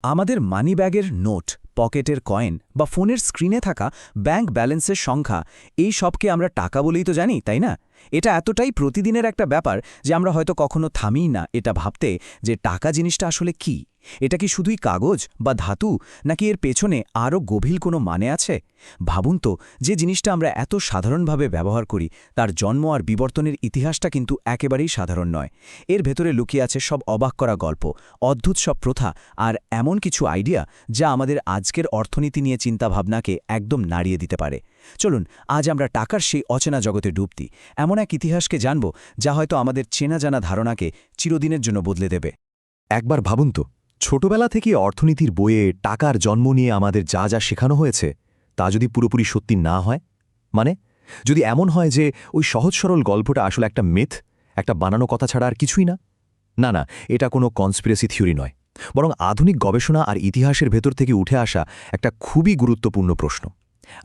আমাদের মানিব্যাগের নোট, পকেটের কয়েন বা ফোনের স্ক্রিনে থাকা ব্যাংক ব্যালেন্সের সংখ্যা এই সবকে আমরা টাকা বলেই তো জানি, তাই না? এটা এতটাই প্রতিদিনের একটা ব্যাপার যে আমরা হয়তো কখনো থামিই না এটা ভাবতে যে টাকা জিনিসটা আসলে কি। এটা কি শুধুই কাগজ বা ধাতু, নাকি এর পেছনে আরও গভীর কোনো মানে আছে? ভাবুন তো, যে জিনিসটা আমরা এত সাধারণভাবে ব্যবহার করি তার জন্ম আর বিবর্তনের ইতিহাসটা কিন্তু একেবারেই সাধারণ নয়। এর ভেতরে লুকিয়ে আছে সব অবাক করা গল্প, অদ্ভুত সব প্রথা আর এমন কিছু আইডিয়া যা আমাদের আজকের অর্থনীতি নিয়ে চিন্তাভাবনাকে একদম নাড়িয়ে দিতে পারে। চলুন আজ আমরা টাকার সেই অচেনা জগতে ডুব দিই, এমন এক ইতিহাসকে জানব যা হয়তো আমাদের চেনা জানা ধারণাকে চিরদিনের জন্য বদলে দেবে। একবার ভাবুন তো, ছোটবেলা থেকে অর্থনীতির বইয়ে টাকার জন্ম নিয়ে আমাদের যা যা শেখানো হয়েছে তা যদি পুরোপুরি সত্যি না হয়, মানে যদি এমন হয় যে ওই সহজ সরল গল্পটা আসলে একটা মিথ, একটা বানানো কথা ছাড়া আর কিছুই না। না না, এটা কোনো কনস্পিরেসি থিওরি নয়, বরং আধুনিক গবেষণা আর ইতিহাসের ভেতর থেকে উঠে আসা একটা খুবই গুরুত্বপূর্ণ প্রশ্ন।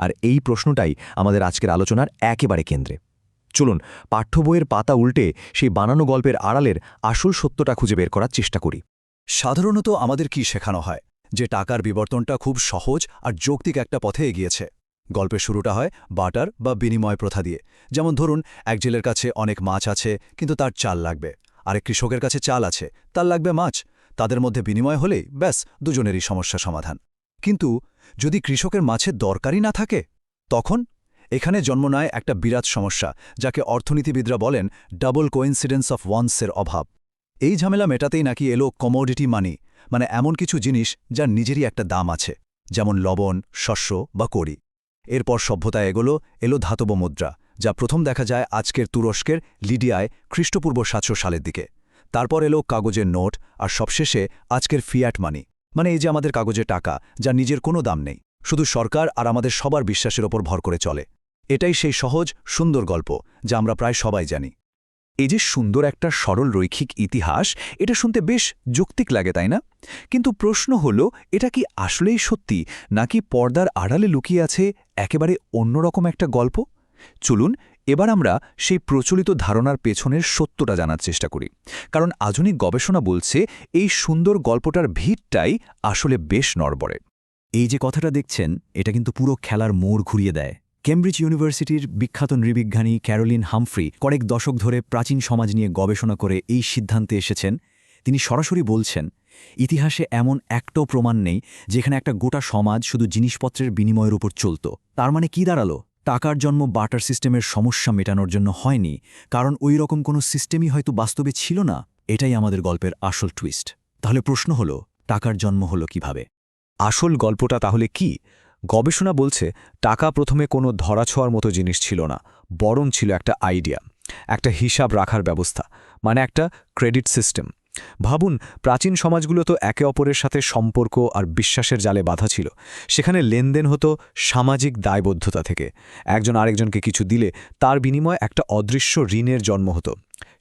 আর এই প্রশ্নটাই আমাদের আজকের আলোচনার একেবারে কেন্দ্রে। চলুন পাঠ্য বইয়ের পাতা উল্টে সেই বানানো গল্পের আড়ালের আসল সত্যটা খুঁজে বের করার চেষ্টা করি। সাধারণত আমাদের কি শেখানো হয় যে টাকার বিবর্তনটা খুব সহজ আর যৌক্তিক একটা পথে এগিয়েছে। গল্পের শুরুটা হয় বার্টার বা বিনিময় প্রথা দিয়ে। যেমন ধরুন, এক জেলের কাছে অনেক মাছ আছে কিন্তু তার চাল লাগবে, আরেক কৃষকের কাছে চাল আছে, তার লাগবে মাছ। তাদের মধ্যে বিনিময় হলেই ব্যাস দুজনেরই সমস্যা সমাধান। কিন্তু যদি কৃষকের মাছের দরকারই না থাকে, তখন এখানে জন্ম নেয় একটা বিরাট সমস্যা, যাকে অর্থনীতিবিদরা বলেন ডাবল কোইন্সিডেন্স অফ ওয়ান্সের অভাব। এই ঝামেলা মেটাতেই নাকি এলো কমোডিটি মানি, মানে এমন কিছু জিনিস যার নিজেরই একটা দাম আছে, যেমন লবণ, শস্য বা কড়ি। এরপর সভ্যতা এলো ধাতব মুদ্রা, যা প্রথম দেখা যায় আজকের তুরস্কের লিডিয়ায় খ্রিস্টপূর্ব ৭০০ সালের দিকে। তারপর এলো কাগজের নোট, আর সবশেষে আজকের ফিয়াট মানি, মানে এই যে আমাদের কাগজের টাকা, যার নিজের কোনো দাম নেই, শুধু সরকার আর আমাদের সবার বিশ্বাসের ওপর ভর করে চলে। এটাই সেই সহজ সুন্দর গল্প যা আমরা প্রায় সবাই জানি। এই যে সুন্দর একটা সরল রৈখিক ইতিহাস, এটা শুনতে বেশ যৌক্তিক লাগে, তাই না? কিন্তু প্রশ্ন হলো, এটা কি আসলেই সত্যি, নাকি পর্দার আড়ালে লুকিয়ে আছে একেবারে অন্যরকম একটা গল্প? চলুন এবার আমরা সেই প্রচলিত ধারণার পেছনের সত্যটা জানার চেষ্টা করি, কারণ আধুনিক গবেষণা বলছে এই সুন্দর গল্পটার ভিতটাই আসলে বেশ নড়বড়ে। এই যে কথাটা দেখছেন, এটা কিন্তু পুরো খেলার মোড় ঘুরিয়ে দেয়। কেমব্রিজ ইউনিভার্সিটির বিখ্যাত নৃবিজ্ঞানী ক্যারোলিন হামফ্রি কয়েক দশক ধরে প্রাচীন সমাজ নিয়ে গবেষণা করে এই সিদ্ধান্তে এসেছেন। তিনি সরাসরি বলছেন, ইতিহাসে এমন একটাও প্রমাণ নেই যেখানে একটা গোটা সমাজ শুধু জিনিসপত্রের বিনিময়ের উপর চলত। তার মানে কি দাঁড়ালো? টাকার জন্ম বার্টার সিস্টেমের সমস্যা মেটানোর জন্য হয়নি, কারণ ওই রকম কোনো সিস্টেমই হয়তো বাস্তবে ছিল না। এটাই আমাদের গল্পের আসল টুইস্ট। তাহলে প্রশ্ন হলো, টাকার জন্ম হলো কিভাবে? আসল গল্পটা তাহলে কি? গবেষণা বলছে টাকা প্রথমে কোনো ধরাছোঁয়ার মতো জিনিস ছিল না, বরং ছিল একটা আইডিয়া, একটা হিসাব রাখার ব্যবস্থা, মানে একটা ক্রেডিট সিস্টেম। ভাবুন, প্রাচীন সমাজগুলো তো একে অপরের সাথে সম্পর্ক আর বিশ্বাসের জালে বাঁধা ছিল। সেখানে লেনদেন হতো সামাজিক দায়বদ্ধতা থেকে। একজন আরেকজনকে কিছু দিলে তার বিনিময়ে একটা অদৃশ্য ঋণের জন্ম হতো।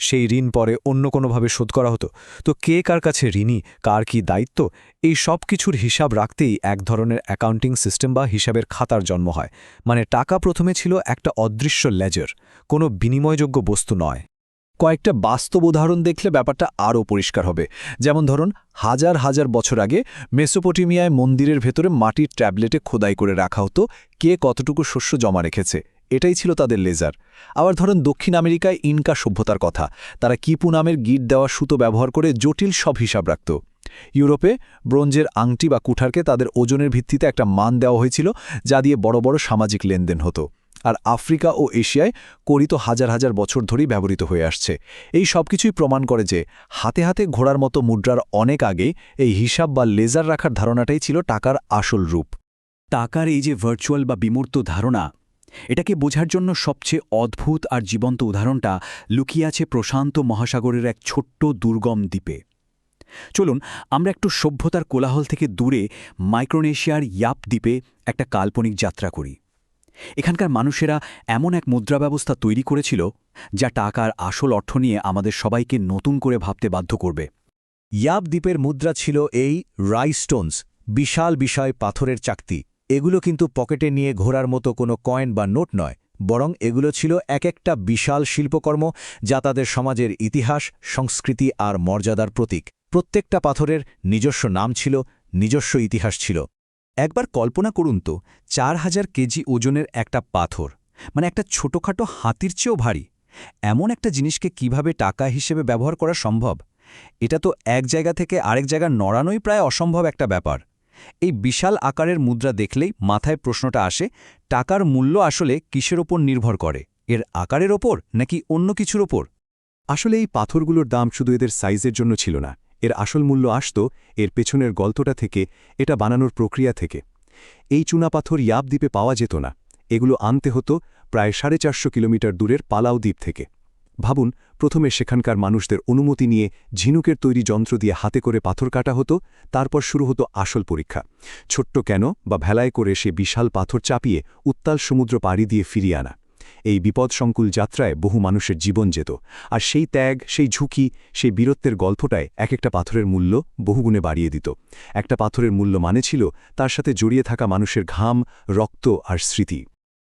সেই ঋণ পরে অন্য কোনোভাবে শোধ করা হতো। তো কে কার কাছে ঋণী, কার কি দায়িত্ব, এই সব কিছুর হিসাব রাখতেই এক ধরনের অ্যাকাউন্টিং সিস্টেম বা হিসাবের খাতার জন্ম হয়। মানে টাকা প্রথমে ছিল একটা অদৃশ্য লেজার, কোনো বিনিময়যোগ্য বস্তু নয়। কয়েকটা বাস্তব উদাহরণ দেখলে ব্যাপারটা আরও পরিষ্কার হবে। যেমন ধরুন, হাজার হাজার বছর আগে মেসোপটেমিয়ায় মন্দিরের ভেতরে মাটির ট্যাবলেটে খোদাই করে রাখা হতো কে কতটুকু শস্য জমা রেখেছে। এটাই ছিল তাদের লেজার। আবার ধরুন, দক্ষিণ আমেরিকায় ইনকা সভ্যতার কথা। তারা কিপু নামের গিট দেওয়া সুতো ব্যবহার করে জটিল সব হিসাব রাখত। ইউরোপে ব্রোঞ্জের আংটি বা কুঠারকে তাদের ওজনের ভিত্তিতে একটা মান দেওয়া হয়েছিল, যা দিয়ে বড় বড় সামাজিক লেনদেন হতো। আর আফ্রিকা ও এশিয়ায় কড়ি তো হাজার হাজার বছর ধরেই ব্যবহৃত হয়ে আসছে। এই সব কিছুই প্রমাণ করে যে হাতে হাতে ঘোড়ার মতো মুদ্রার অনেক আগে এই হিসাব বা লেজার রাখার ধারণাটাই ছিল টাকার আসল রূপ। টাকার এই যে ভার্চুয়াল বা বিমূর্ত ধারণা, এটাকে বোঝার জন্য সবচেয়ে অদ্ভুত আর জীবন্ত উদাহরণটা লুকিয়ে আছে প্রশান্ত মহাসাগরের এক ছোট্ট দুর্গম দ্বীপে। চলুন আমরা একটু সভ্যতার কোলাহল থেকে দূরে মাইক্রোনেশিয়ার ইয়াপ দ্বীপে একটা কাল্পনিক যাত্রা করি। এখানকার মানুষেরা এমন এক মুদ্রা ব্যবস্থা তৈরি করেছিল যা টাকার আসল অর্থ নিয়ে আমাদের সবাইকে নতুন করে ভাবতে বাধ্য করবে। ইয়াপ দ্বীপের মুদ্রা ছিল এই রাইস্টোনস, বিশাল বিষয় পাথরের চাকতি। এগুলো কিন্তু পকেটে নিয়ে ঘোরার মতো কোনো কয়েন বা নোট নয়, বরং এগুলো ছিল এক একটা বিশাল শিল্পকর্ম, যা তাদের সমাজের ইতিহাস, সংস্কৃতি আর মর্যাদার প্রতীক। প্রত্যেকটা পাথরের নিজস্ব নাম ছিল, নিজস্ব ইতিহাস ছিল। একবার কল্পনা করুন তো 4000 কেজি ওজনের একটা পাথর, মানে একটা ছোটখাটো হাতির চেয়েও ভারী, এমন একটা জিনিসকে কিভাবে টাকা হিসেবে ব্যবহার করা সম্ভব? এটা তো এক জায়গা থেকে আরেক জায়গা নড়ানোই প্রায় অসম্ভব একটা ব্যাপার। এই বিশাল আকারের মুদ্রা দেখলেই মাথায় প্রশ্নটা আসে, টাকার মূল্য আসলে কিসের ওপর নির্ভর করে? এর আকারের ওপর নাকি অন্য কিছুর ওপর? আসলে এই পাথরগুলোর দাম শুধু এদের সাইজের জন্য ছিল না, এর আসল মূল্য আসত এর পেছনের গল্পটা থেকে, এটা বানানোর প্রক্রিয়া থেকে। এই চুনাপাথর ইয়াব দ্বীপে পাওয়া যেত না, এগুলো আনতে হতো প্রায় 450 কিলোমিটার দূরের পালাউ দ্বীপ থেকে। ভাবুন, প্রথমে সেখানকার মানুষদের অনুমতি নিয়ে ঝিনুকের তৈরি যন্ত্র দিয়ে হাতে করে পাথর কাটা হতো, তারপর শুরু হতো আসল পরীক্ষা। ছোট্ট কেন বা ভেলায় করে সে বিশাল পাথর চাপিয়ে উত্তাল সমুদ্র পাড়ি দিয়ে ফিরিয়ে আনা। এই বিপদসংকুল যাত্রায় বহু মানুষের জীবন যেত, আর সেই ত্যাগ, সেই ঝুঁকি, সেই বীরত্বের গল্পটায় এক একটা পাথরের মূল্য বহুগুণে বাড়িয়ে দিত। একটা পাথরের মূল্য মানে ছিল তার সাথে জড়িয়ে থাকা মানুষের ঘাম, রক্ত আর স্মৃতি।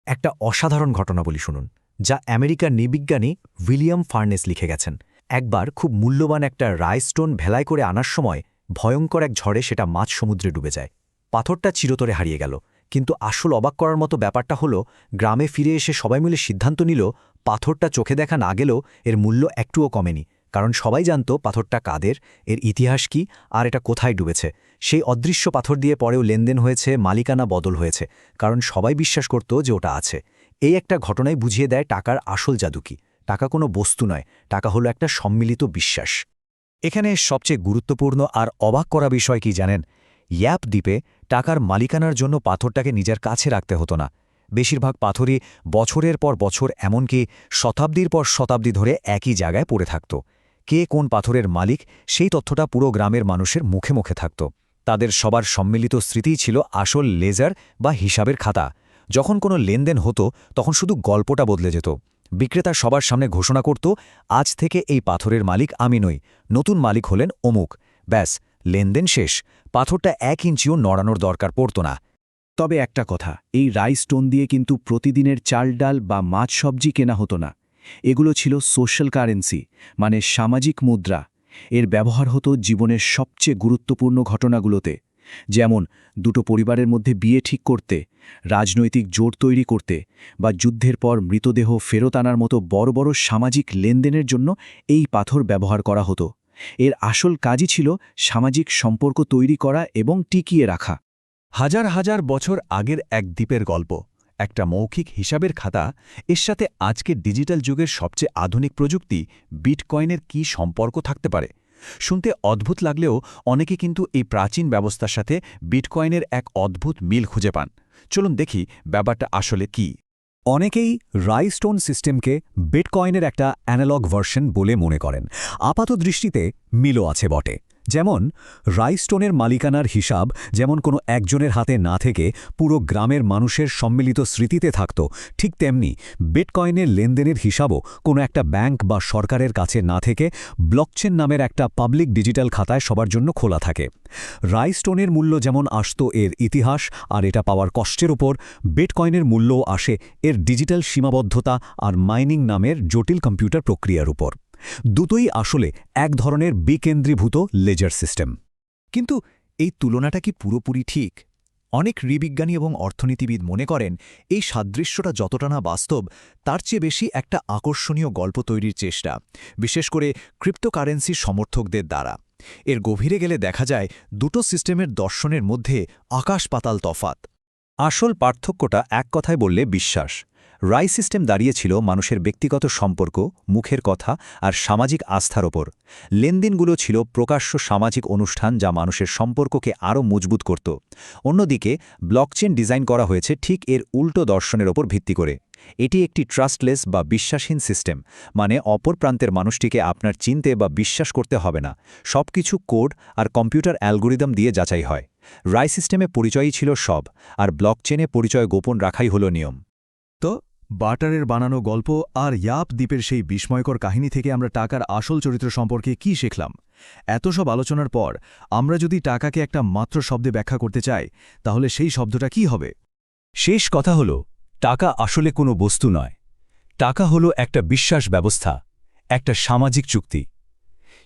একটা অসাধারণ ঘটনা বলি শুনুন, যা আমেরিকার নৃবিজ্ঞানী উইলিয়াম ফার্নেস লিখে গেছেন। একবার খুব মূল্যবান একটা রাইস্টোন ভেলায় করে আনার সময় ভয়ঙ্কর এক ঝড়ে সেটা মাঝ সমুদ্রে ডুবে যায়। পাথরটা চিরতরে হারিয়ে গেল। কিন্তু আসল অবাক করার মতো ব্যাপারটা হলো, গ্রামে ফিরে এসে সবাই মিলে সিদ্ধান্ত নিল পাথরটা চোখে দেখা না গেলেও এর মূল্য একটুও কমেনি, কারণ সবাই জানত পাথরটা কাদের, এর ইতিহাস কি, আর এটা কোথায় ডুবেছে। সেই অদৃশ্য পাথর দিয়ে পরেও লেনদেন হয়েছে, মালিকানা বদল হয়েছে, কারণ সবাই বিশ্বাস করত যে ওটা আছে। এই একটা ঘটনাই বুঝিয়ে দেয় টাকার আসল জাদু কি। টাকা কোনো বস্তু নয়, টাকা হলো একটা সম্মিলিত বিশ্বাস। এখানে সবচেয়ে গুরুত্বপূর্ণ আর অবাক করা বিষয় কি জানেন? ইয়াপ দ্বীপে টাকার মালিকানার জন্য পাথরটাকে নিজের কাছে রাখতে হতো না। বেশিরভাগ পাথরই বছরের পর বছর, এমনকি শতাব্দীর পর শতাব্দী ধরে একই জায়গায় পড়ে থাকত। কে কোন পাথরের মালিক, সেই তথ্যটা পুরো গ্রামের মানুষের মুখে মুখে থাকত। তাদের সবার সম্মিলিত স্মৃতিই ছিল আসল লেজার বা হিসাবের খাতা। যখন কোনো লেনদেন হতো তখন শুধু গল্পটা বদলে যেত। বিক্রেতা সবার সামনে ঘোষণা করত, আজ থেকে এই পাথরের মালিক আমি নই, নতুন মালিক হলেন অমুক। ব্যাস, লেনদেন শেষ। পাথরটা 1 ইঞ্চিও নড়ানোর দরকার পড়ত না। তবে একটা কথা, এই রাইস্টোন দিয়ে কিন্তু প্রতিদিনের চাল ডাল বা মাছ সবজি কেনা হতো না। এগুলো ছিল সোশ্যাল কারেন্সি, মানে সামাজিক মুদ্রা। এর ব্যবহার হতো জীবনের সবচেয়ে গুরুত্বপূর্ণ ঘটনাগুলোতে, যেমন দুটো পরিবারের মধ্যে বিয়ে ঠিক করতে, রাজনৈতিক জোট তৈরি করতে, বা যুদ্ধের পর মৃতদেহ ফেরত আনার মতো বড় বড় সামাজিক লেনদেনের জন্য এই পাথর ব্যবহার করা হতো। এর আসল কাজই ছিল সামাজিক সম্পর্ক তৈরি করা এবং টিকিয়ে রাখা। হাজার হাজার বছর আগের এক দ্বীপের গল্প, একটা মৌখিক হিসাবের খাতা, এর সাথে আজকের ডিজিটাল যুগের সবচেয়ে আধুনিক প্রযুক্তি বিটকয়েনের কি সম্পর্ক থাকতে পারে? শুনতে অদ্ভুত লাগলেও অনেকে কিন্তু এই প্রাচীন ব্যবস্থার সাথে বিটকয়েনের এক অদ্ভুত মিল খুঁজে পান। চলুন দেখি ব্যাপারটা আসলে কি। অনেকেই রাইস্টোন সিস্টেমকে বিটকয়েনের একটা অ্যানালগ ভার্সন বলে মনে করেন। আপাত দৃষ্টিতে মিলও আছে বটে। যেমন রাইস্টোনের মালিকানার হিসাব যেমন কোনো একজনের হাতে না থেকে পুরো গ্রামের মানুষের সম্মিলিত স্মৃতিতে থাকত, ঠিক তেমনি বিটকয়েনের লেনদেনের হিসাবও কোনো একটা ব্যাংক বা সরকারের কাছে না থেকে ব্লকচেন নামের একটা পাবলিক ডিজিটাল খাতায় সবার জন্য খোলা থাকে। রাইস্টোনের মূল্য যেমন আসত এর ইতিহাস আর এটা পাওয়ার কষ্টের উপর, বিটকয়েনের মূল্যও আসে এর ডিজিটাল সীমাবদ্ধতা আর মাইনিং নামের জটিল কম্পিউটার প্রক্রিয়ার উপর। দুটোই আসলে এক ধরনের বিকেন্দ্রীভূত লেজার সিস্টেম। কিন্তু এই তুলনাটা কি পুরোপুরি ঠিক? অনেক নৃবিজ্ঞানী এবং অর্থনীতিবিদ মনে করেন এই সাদৃশ্যটা যতটা না বাস্তব, তার চেয়ে বেশি একটা আকর্ষণীয় গল্প তৈরির চেষ্টা, বিশেষ করে ক্রিপ্টোকারেন্সির সমর্থকদের দ্বারা। এর গভীরে গেলে দেখা যায় দুটো সিস্টেমের দর্শনের মধ্যে আকাশ পাতাল তফাত। আসল পার্থক্যটা এক কথায় বললে বিশ্বাস। রাই সিস্টেম দাঁড়িয়েছিল মানুষের ব্যক্তিগত সম্পর্ক, মুখের কথা আর সামাজিক আস্থার ওপর। লেনদেনগুলো ছিল প্রকাশ্য সামাজিক অনুষ্ঠান যা মানুষের সম্পর্ককে আরও মজবুত করত। অন্যদিকে ব্লকচেন ডিজাইন করা হয়েছে ঠিক এর উল্টো দর্শনের ওপর ভিত্তি করে। এটি একটি ট্রাস্টলেস বা বিশ্বাসহীন সিস্টেম, মানে অপর প্রান্তের মানুষটিকে আপনার চিনতে বা বিশ্বাস করতে হবে না। সবকিছু কোড আর কম্পিউটার অ্যালগোরিদম দিয়ে যাচাই হয়। রাই সিস্টেমে পরিচয়ই ছিল সব, আর ব্লকচেনে পরিচয় গোপন রাখাই হলো নিয়ম। তো বাটারের বানানো গল্প আর ইয়াপ দ্বীপের সেই বিস্ময়কর কাহিনী থেকে আমরা টাকার আসল চরিত্র সম্পর্কে কি শিখলাম? এত সব আলোচনার পর আমরা যদি টাকাকে একটা মাত্র শব্দে ব্যাখ্যা করতে চাই, তাহলে সেই শব্দটা কি হবে? শেষ কথা হল, টাকা আসলে কোনো বস্তু নয়। টাকা হলো একটা বিশ্বাস ব্যবস্থা, একটা সামাজিক চুক্তি।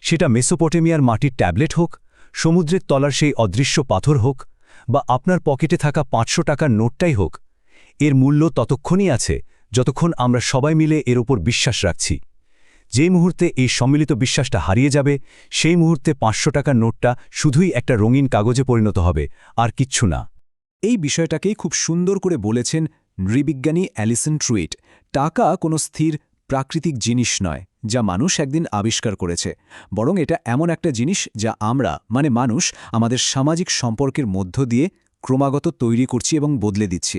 সেটা মেসোপটেমিয়ার মাটির ট্যাবলেট হোক, সমুদ্রের তলার সেই অদৃশ্য পাথর হোক বা আপনার পকেটে থাকা 500 টাকার নোটটাই হোক, এর মূল্য ততক্ষণই আছে যতক্ষণ আমরা সবাই মিলে এর ওপর বিশ্বাস রাখছি। যেই মুহূর্তে এই সম্মিলিত বিশ্বাসটা হারিয়ে যাবে, সেই মুহূর্তে 500 টাকার নোটটা শুধুই একটা রঙিন কাগজে পরিণত হবে, আর কিচ্ছু না। এই বিষয়টাকেই খুব সুন্দর করে বলেছেন নৃবিজ্ঞানী অ্যালিসন ট্রুইট। টাকা কোনো স্থির প্রাকৃতিক জিনিস নয় যা মানুষ একদিন আবিষ্কার করেছে, বরং এটা এমন একটা জিনিস যা আমরা মানে মানুষ আমাদের সামাজিক সম্পর্কের মধ্য দিয়ে ক্রমাগত তৈরি করছি এবং বদলে দিচ্ছি।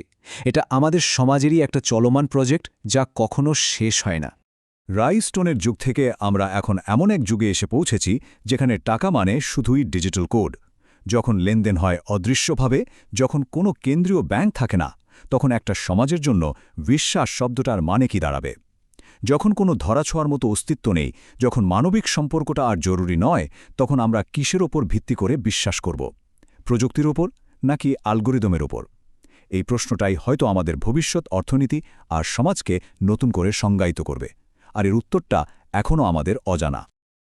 এটা আমাদের সমাজেরই একটা চলমান প্রজেক্ট যা কখনো শেষ হয় না। রাইস্টোনের যুগ থেকে আমরা এখন এমন এক যুগে এসে পৌঁছেছি যেখানে টাকা মানে শুধুই ডিজিটাল কোড। যখন লেনদেন হয় অদৃশ্যভাবে, যখন কোনো কেন্দ্রীয় ব্যাংক থাকে না, তখন একটা সমাজের জন্য বিশ্বাস শব্দটার মানে কি দাঁড়াবে? যখন কোনো ধরাছোঁয়ার মতো অস্তিত্ব নেই, যখন মানবিক সম্পর্কটা আর জরুরি নয়, তখন আমরা কিসের ওপর ভিত্তি করে বিশ্বাস করব? প্রযুক্তির ওপর নাকি অ্যালগরিদমের ওপর? এই প্রশ্নটাই হয়তো আমাদের ভবিষ্যৎ অর্থনীতি আর সমাজকে নতুন করে সংজ্ঞায়িত করবে, আর এর উত্তরটা এখনও আমাদের অজানা।